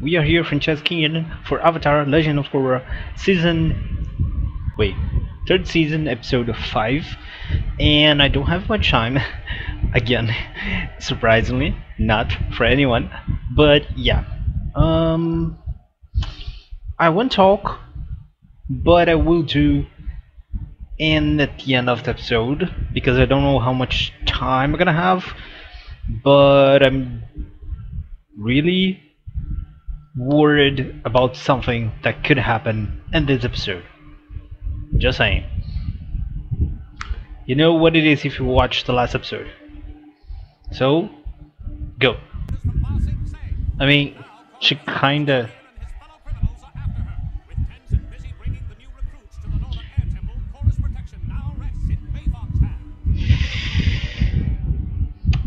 We are here, Francesca King, for Avatar: Legend of Korra, third season, episode 5, and I don't have much time. Again, surprisingly, not for anyone, but yeah. I won't talk, but I will do in at the end of the episode because I don't know how much time I'm gonna have, but I'm really worried about something that could happen in this episode. Just saying. You know what it is if you watch the last episode. So, go. I mean, she kinda...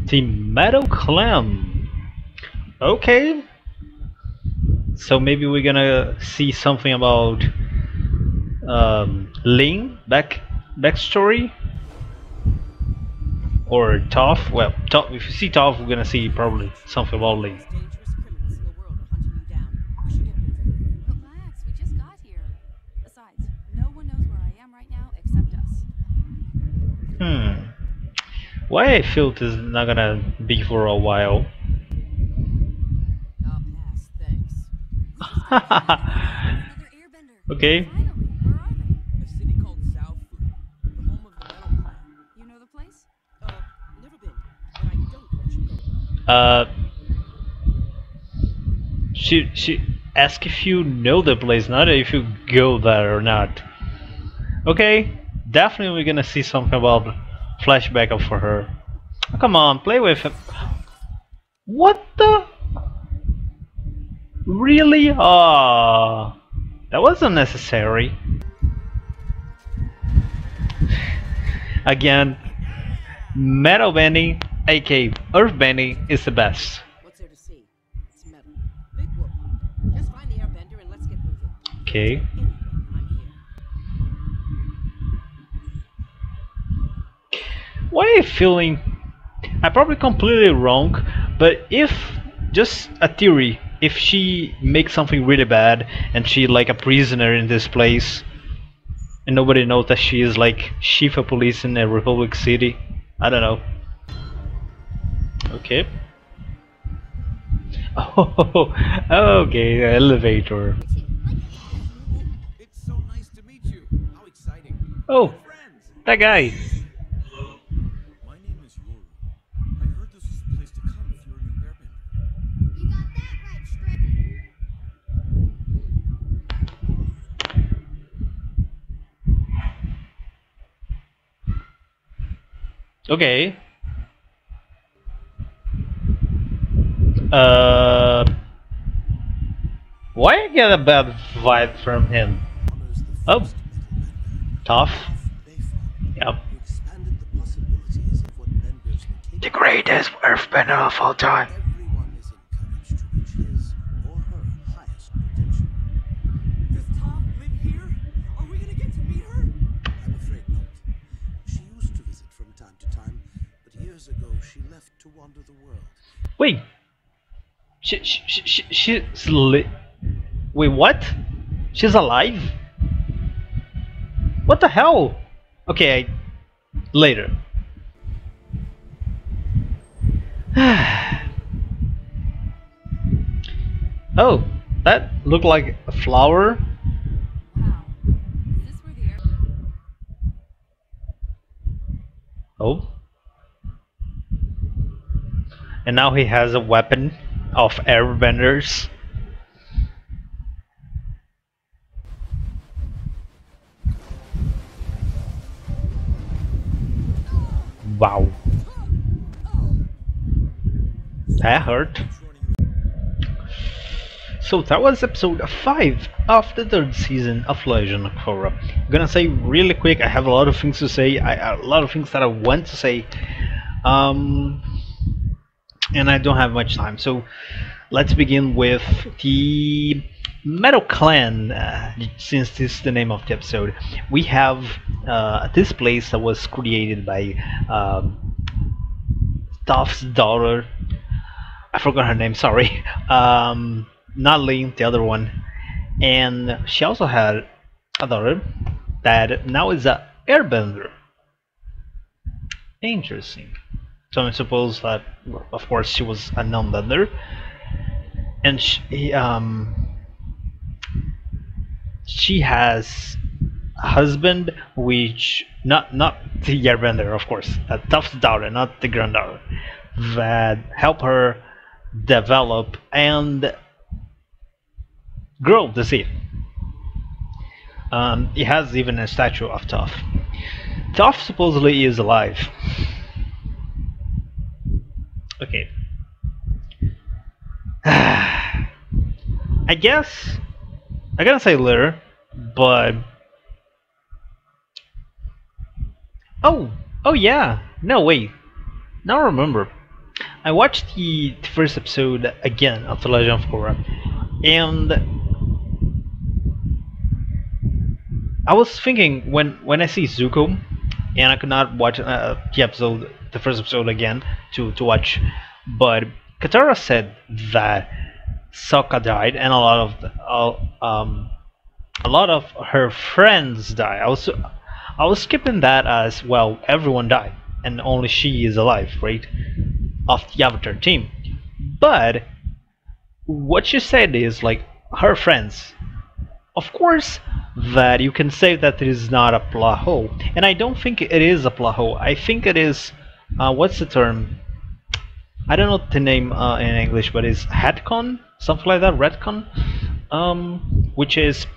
The Meadow Clam. Okay. So maybe we're gonna see something about Ling backstory, or Toph. Well, if you see Toph, we're gonna see probably something about Ling. Relax, we just got here. Besides, no one knows where I am right now except us. Why I feel this is not gonna be for a while. I'll pass, thanks. Okay. Finally, where are they? A city called South, the home of the metal clan. You know the place? Never been, but I don't want you go. She asked if you know the place, not if you go there or not. Okay, definitely we're gonna see something about flashback up for her. Oh, come on, play with it. What the? Really? Ah, that was unnecessary. Again, metal bending, aka earth bending, is the best. What's there to see? It's metal. Big whoop. Just find the airbender and let's get moving. Okay. Anyway, I'm here. Why are you feeling? I'm probably completely wrong, but if just a theory, if she makes something really bad and she like a prisoner in this place, and nobody knows that she is like chief of police in a Republic City, I don't know. Okay. Oh, okay, elevator. It's so nice to meet you. How exciting. Oh, We're friends. that guy. My name is Yoru. I heard this is the place to come if you're a new airbender. You got that right, Strip. Okay. Why I get a bad vibe from him? Oh, tough. Yep. Expanded the possibilities of what benders can take. The greatest earthbender of all time. Everyone is encouraged to reach his or her highest potential. Does Toph live here? Are we gonna get to meet her? I'm afraid not. She used to visit from time to time, but years ago she left to wander the world. Wait. She's Wait, what? She's alive? What the hell? Okay, later. Oh, that looked like a flower. Wow. Is this where the air... Oh. And now he has a weapon of airbenders. Wow. That hurt. So that was episode 5 of the third season of Legend of Korra. I'm gonna say really quick, I have a lot of things to say, a lot of things that I want to say, and I don't have much time. So let's begin with the Meadow Clan, since this is the name of the episode. We have this place that was created by Toph's daughter. I forgot her name, sorry. not Lin, the other one, and she also had a daughter that now is a airbender. Interesting. So I suppose that, well, of course, she was a non-bender, and she has a husband, which not the airbender, of course, a Tuff's daughter, not the granddaughter, that help her develop and grow the seed. It has even a statue of Tuff. Tuff supposedly is alive. Okay. I guess I gotta say later, but oh yeah. No wait. Now I remember. I watched the first episode again of The Legend of Korra, and I was thinking when I see Zuko, and I could not watch the first episode again to watch, but Katara said that Sokka died, and a lot of her friends died. I was skipping that as well. Everyone died, and only she is alive, right? Of the Avatar team, but what she said is like her friends. Of course, that you can say that it is not a plot hole, and I don't think it is a plot hole. I think it is. What's the term? I don't know the name in English, but it's headcon, something like that, retcon, which is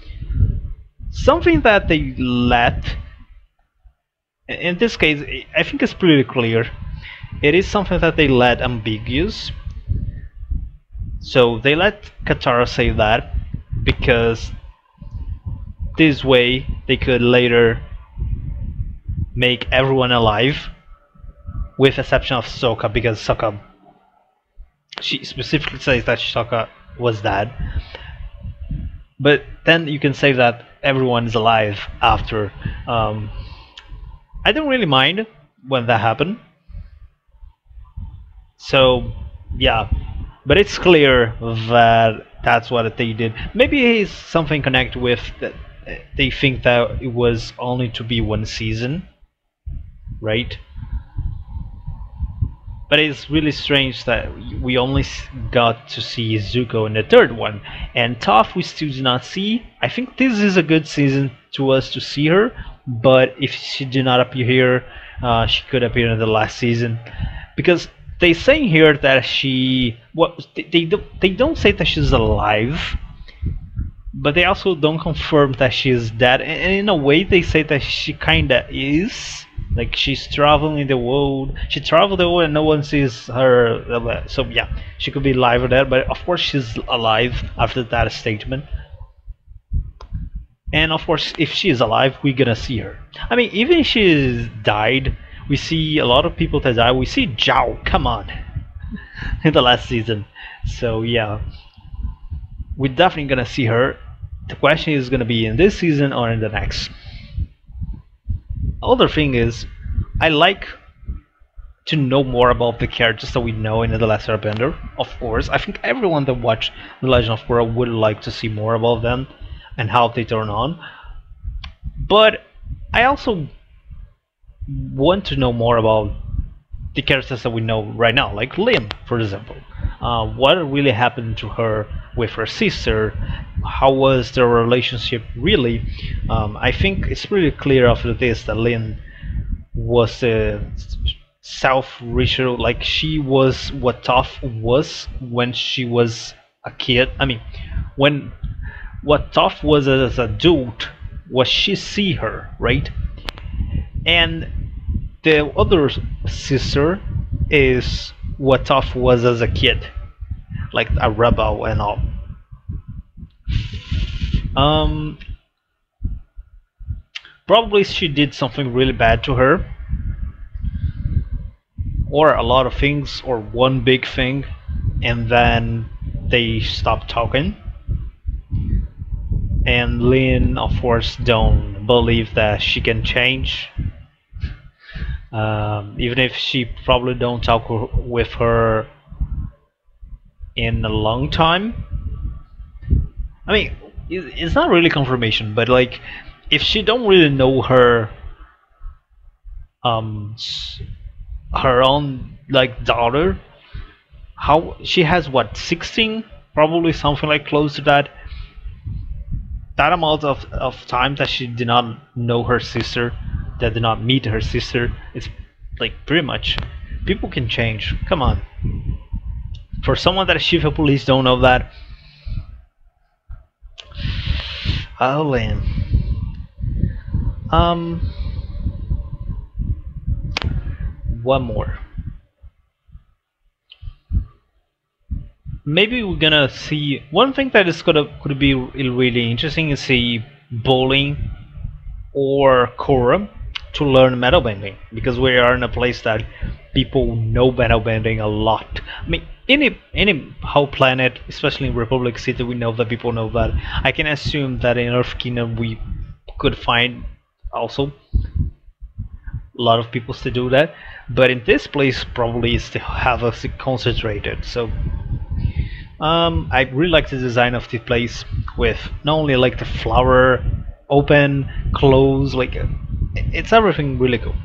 something that they let. In this case, I think it's pretty clear. It is something that they let ambiguous. So they let Katara say that because this way they could later make everyone alive, with exception of Sokka, because Sokka, she specifically says that Sokka was dead. But then you can say that everyone is alive after. I don't really mind when that happened. So yeah, but it's clear that that's what they did. Maybe it's something connected with that. They think that it was only to be one season, right? But it's really strange that we only got to see Zuko in the third one, and Toph we still do not see. I think this is a good season to us to see her, but if she did not appear here, she could appear in the last season, because they say here that they don't say that she's alive, but they also don't confirm that she is dead. And in a way, they say that she kinda is. Like she's traveling the world. She traveled the world and no one sees her. So yeah, she could be alive or dead. But of course, she's alive after that statement. And of course, if she is alive, we're gonna see her. I mean, even if she died, we see a lot of people that die. We see Zhao, come on, in the last season. So yeah, we're definitely gonna see her. The question is gonna be in this season or in the next. Other thing is, I like to know more about the characters that we know in The Last Airbender. Of course, I think everyone that watched The Legend of Korra would like to see more about them and how they turn on. But I also want to know more about the characters that we know right now, like Lim, for example. What really happened to her with her sister? How was their relationship really? I think it's pretty clear after this that Lin was self-reassured, like she was what Toph was when she was a kid. I mean, when what Toph was as an adult, was she see her, right? And the other sister is what Toph was as a kid, like a rebel and all. Probably she did something really bad to her, or a lot of things, or one big thing, and then they stopped talking. And Lin, of course, don't believe that she can change, even if she probably don't talk with her in a long time. I mean, it's not really confirmation, but like, if she don't really know her s- her own like daughter, how she has what 16, probably something like close to that. That amount of time that she did not know her sister, that did not meet her sister, it's like pretty much people can change. Come on, for someone that Shiva police don't know that. Oh man. Um, one more. Maybe we're gonna see one thing that is gonna could be really interesting is see bowling or Korra to learn metal bending, because we are in a place that people know metal bending a lot. I mean, any whole planet, especially in Republic City, we know that people know that. I can assume that in Earth Kingdom we could find also a lot of people to do that, but in this place probably is to have us concentrated. So I really like the design of the place with not only like the flower open, close, like it's everything really cool.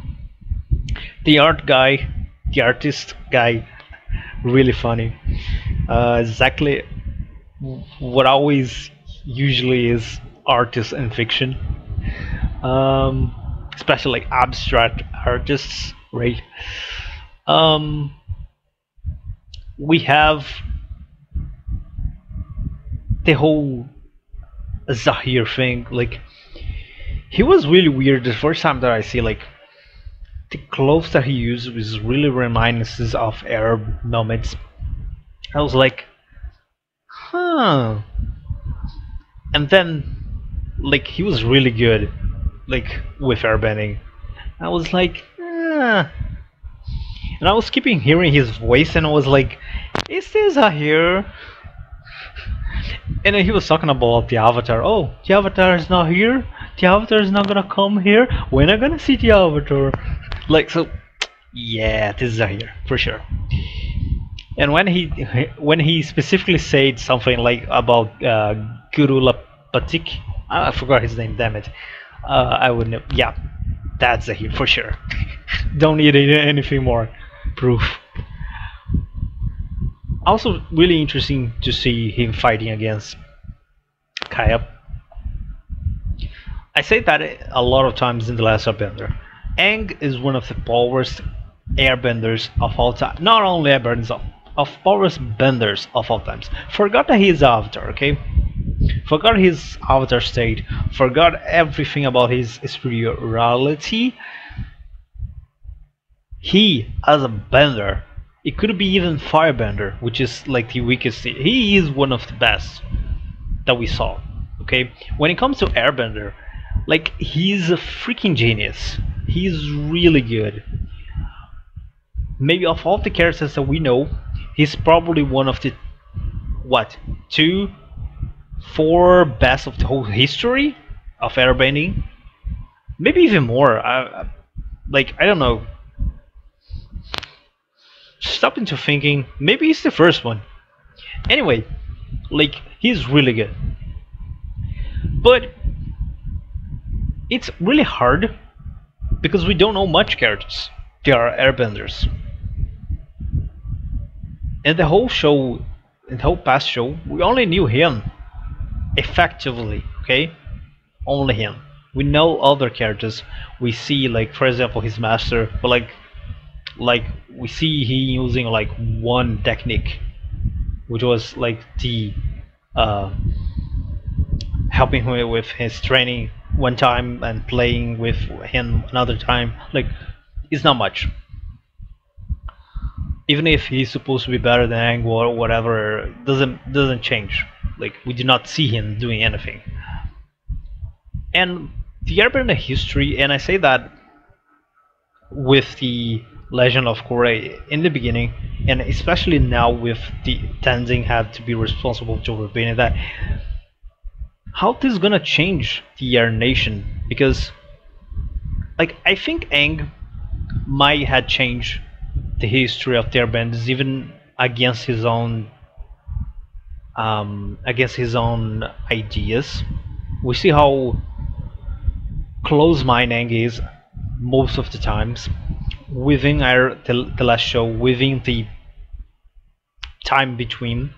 The art guy, the artist guy, really funny. Exactly what always usually is artists in fiction, especially like abstract artists, right? Um, we have the whole Zahir thing. Like he was really weird the first time that I see like the clothes that he used was really reminiscent of Arab nomads. I was like, huh. And then like he was really good, like with airbending. I was like, ah. And I was keeping hearing his voice, and I was like, is this Zahir? And then he was talking about the avatar. Oh, the avatar is not here. The avatar is not gonna come here. We're not gonna see the avatar. Like so, yeah, this is Zahir for sure. And when he specifically said something like about Guru Lapatik, I forgot his name. Damn it. I would know. Yeah, that's Zahir for sure. Don't need anything more proof. Also, really interesting to see him fighting against Kaya. I say that a lot of times in the last Airbender. Aang is one of the powerful airbenders of all time. Not only airbenders of powerful benders of all times. Forgot that he is Avatar, okay? Forgot his Avatar state. Forgot everything about his spirituality. He, as a bender, it could be even Firebender, which is like the weakest. He is one of the best that we saw. Okay, when it comes to Airbender, like he's a freaking genius. He's really good. Maybe of all the characters that we know, he's probably one of the what 4 best of the whole history of airbending. Maybe even more. Like I don't know. Stop into thinking. Maybe he's the first one. Anyway, like he's really good. But it's really hard because we don't know much characters. They are airbenders. In the whole show, in the whole past show, we only knew him effectively, okay? Only him. We know other characters. We see like for example his master, but like we see he using like one technique, which was like the uh, helping him with his training one time and playing with him another time. Like it's not much. Even if he's supposed to be better than Aang or whatever, doesn't change. Like we do not see him doing anything. And the Airbender history, and I say that with the Legend of Korra in the beginning, and especially now with the Tenzing had to be responsible to repaint that. How this is gonna change the Air Nation? Because, like, I think Aang might have changed the history of the Airbenders even against his own against his own ideas. We see how close-minded Aang is most of the times within the last show, within the time between.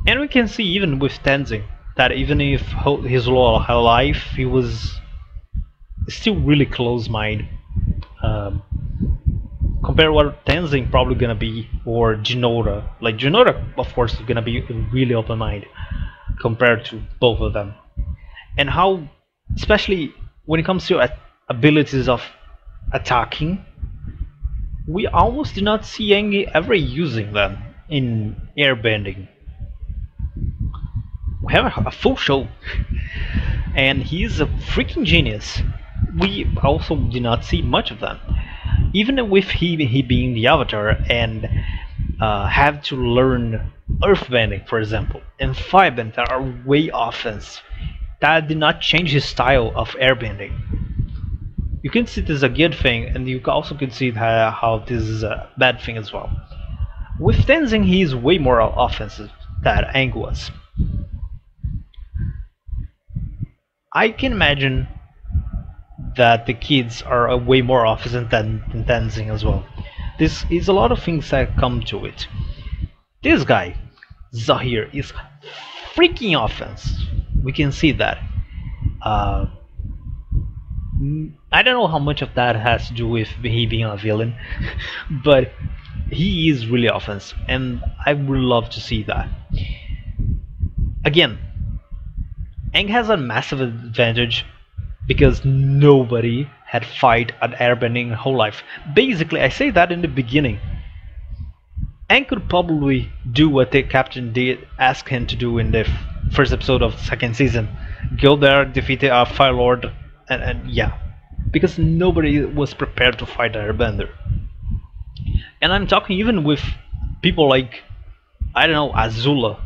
And we can see even with Tenzin that even if his whole life he was still really close-minded. Um, compare what Tenzin probably gonna be or Jinora. Like Jinora, of course, is gonna be really open-minded compared to both of them. And how, especially when it comes to abilities of attacking, we almost do not see Aang ever using them in airbending. We have a full show, and he's a freaking genius. We also do not see much of them, even with he being the Avatar and have to learn Earthbending, for example, and Firebend that are way offense. That did not change his style of airbending. You can see this is a good thing, and you also can see how this is a bad thing as well. With Tenzin, he is way more offensive than Aang was. I can imagine that the kids are way more offensive than Tenzin as well. This is a lot of things that come to it. This guy, Zahir, is freaking offense. We can see that. Uh, I don't know how much of that has to do with he being a villain, but he is really offensive, and I would love to see that. Again, Aang has a massive advantage because nobody had fight at airbending whole life. Basically, I say that in the beginning. Aang could probably do what the captain did ask him to do in the first episode of the second season. Go there, defeat the Fire Lord, and yeah. Because nobody was prepared to fight an airbender. And I'm talking even with people like, I don't know, Azula,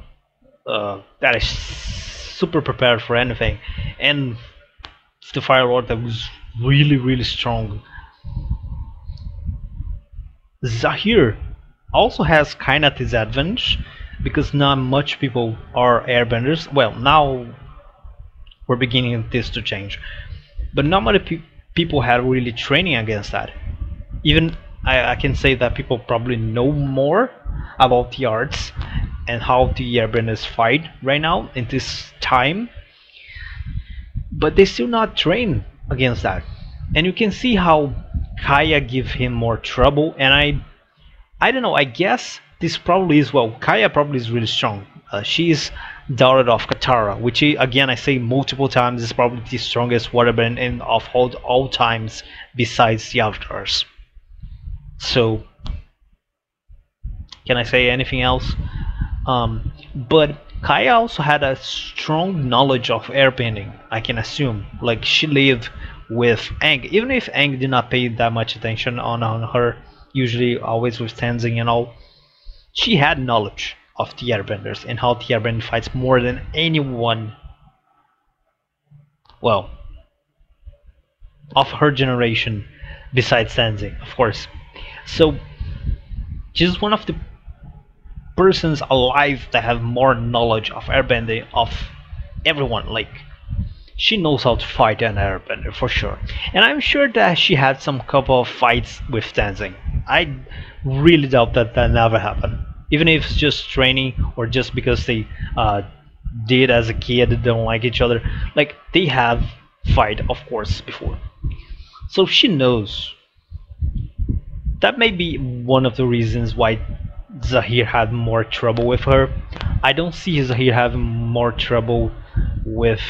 that is super prepared for anything, and the Fire Lord that was really strong. Zahir also has kind of this advantage because not much people are airbenders. Well, now we're beginning this to change, but not many people had really training against that. Even I can say that people probably know more about the arts and how the airbenders fight right now in this time, but they still not train against that. And you can see how Kaya give him more trouble, and I don't know, I guess this probably is, well, Kaya probably is really strong. She's daughter of Katara, which again I say multiple times is probably the strongest waterbend in of all times besides the Avatars. So can I say anything else? But Kaya also had a strong knowledge of airbending, I can assume. Like, she lived with Aang, even if Aang did not pay that much attention on her, usually always with Tenzin and all. She had knowledge of the airbenders and how the airbender fights more than anyone, well, of her generation besides Tenzin, of course. So she's one of the persons alive that have more knowledge of airbending of everyone. Like, she knows how to fight an airbender for sure, and I'm sure that she had some couple of fights with Tenzin. I really doubt that never happened, even if it's just training or just because they did as a kid, they don't like each other. Like, they have fight, of course, before, so she knows. That may be one of the reasons why Zahir had more trouble with her. I don't see Zahir having more trouble with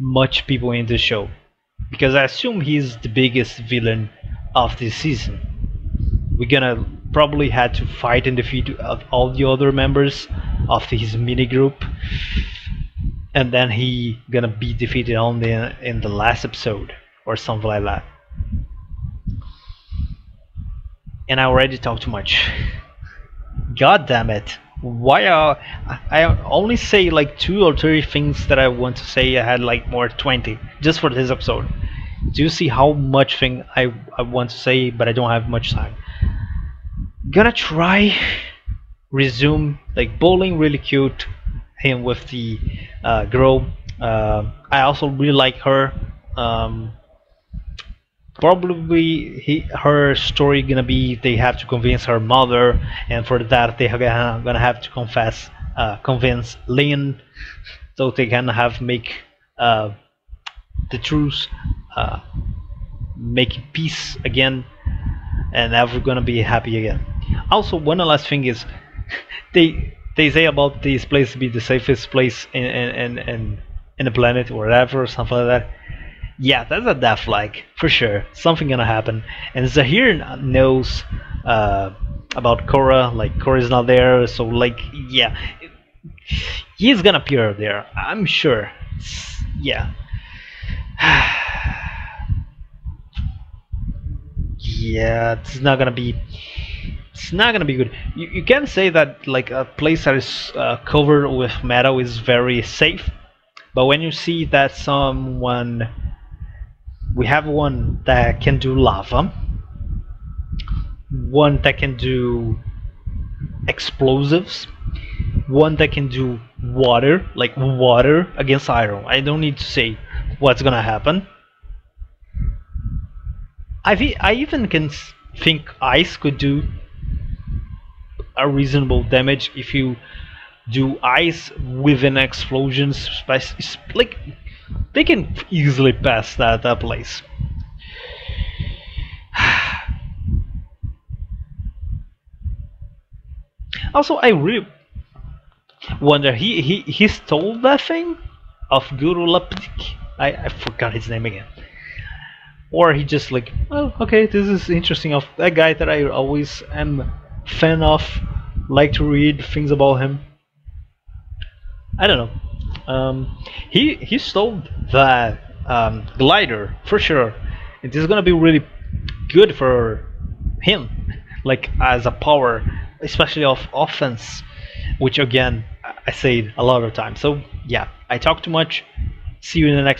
much people in the show, because I assume he's the biggest villain of this season. We're gonna probably had to fight and defeat all the other members of his mini group, and then he gonna be defeated only in the last episode or something like that. And I already talked too much. God damn it. Why I only say like 2 or 3 things that I want to say. I had like more 20 just for this episode. Do you see how much thing I want to say, but I don't have much time? Gonna try resume Like bowling, really cute. Him with the girl. I also really like her. Um, Probably her story gonna be they have to convince her mother, and for that they are gonna have to convince Lynn, so they can have make uh, the truce, uh, make peace again, and ever gonna be happy again. Also, one last thing is they say about this place to be the safest place in the planet or whatever, or something like that. Yeah, that's a death flag for sure. Something gonna happen, and Zahir knows about Korra. Like Korra is not there, so like yeah, he's gonna appear there. I'm sure. Yeah. Yeah, it's not gonna be. It's not gonna be good. You can say that like a place that is covered with metal is very safe, but when you see that someone, we have one that can do lava, one that can do explosives, one that can do water, like water against iron. I don't need to say what's gonna happen. I even can think ice could do a reasonable damage if you do ice within explosions. Like they can easily pass that place. Also, I really wonder he stole that thing of Guru Laptik. I forgot his name again. Or he just like, oh okay, this is interesting of that guy that I always am fan of, like to read things about him. I don't know. He stole that glider for sure. It is gonna be really good for him, like as a power, especially of offense, which again I say a lot of times. So yeah, I talk too much. See you in the next.